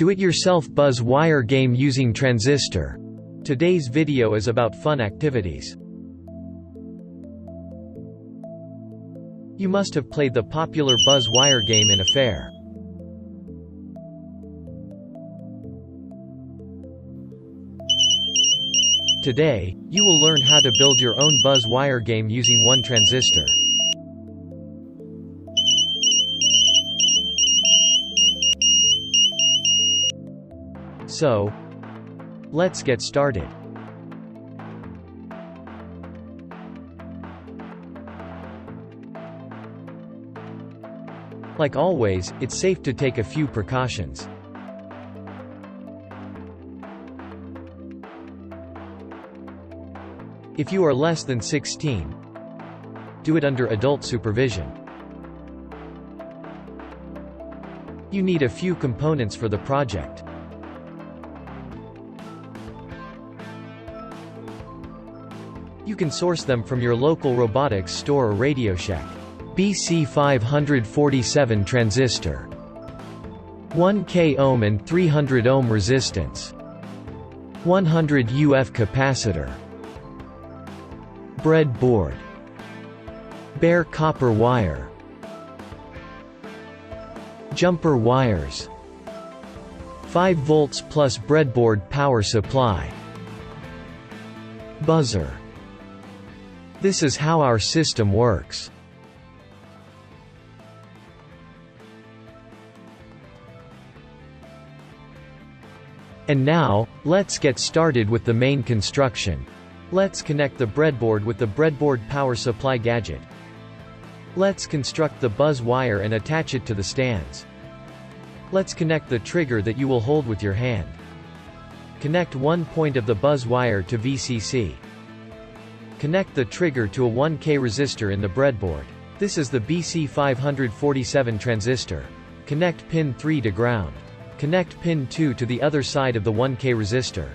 Do-it-yourself BuzzWire game using transistor. Today's video is about fun activities. You must have played the popular BuzzWire game in a fair. Today, you will learn how to build your own BuzzWire game using one transistor. So, let's get started. Like always, it's safe to take a few precautions. If you are less than 16, do it under adult supervision. You need a few components for the project. You can source them from your local robotics store or Radio Shack. BC547 Transistor, 1K ohm and 300 ohm resistance, 100 UF capacitor, breadboard, bare copper wire, jumper wires, 5 volts plus breadboard power supply, buzzer. This is how our system works. And now, let's get started with the main construction. Let's connect the breadboard with the breadboard power supply gadget. Let's construct the buzz wire and attach it to the stands. Let's connect the trigger that you will hold with your hand. Connect one point of the buzz wire to VCC. Connect the trigger to a 1K resistor in the breadboard. This is the BC547 transistor. Connect pin 3 to ground. Connect pin 2 to the other side of the 1K resistor.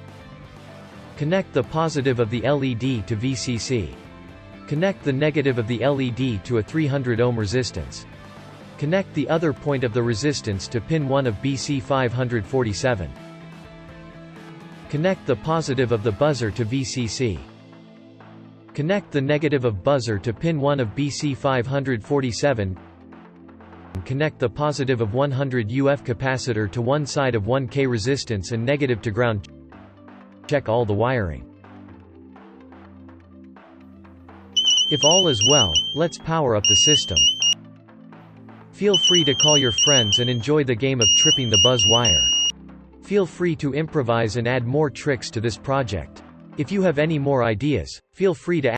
Connect the positive of the LED to VCC. Connect the negative of the LED to a 300 ohm resistance. Connect the other point of the resistance to pin 1 of BC547. Connect the positive of the buzzer to VCC. Connect the negative of buzzer to pin 1 of BC547. Connect the positive of 100 UF capacitor to one side of 1K resistance and negative to ground. Check all the wiring. If all is well, let's power up the system. Feel free to call your friends and enjoy the game of tripping the buzz wire. Feel free to improvise and add more tricks to this project. If you have any more ideas, feel free to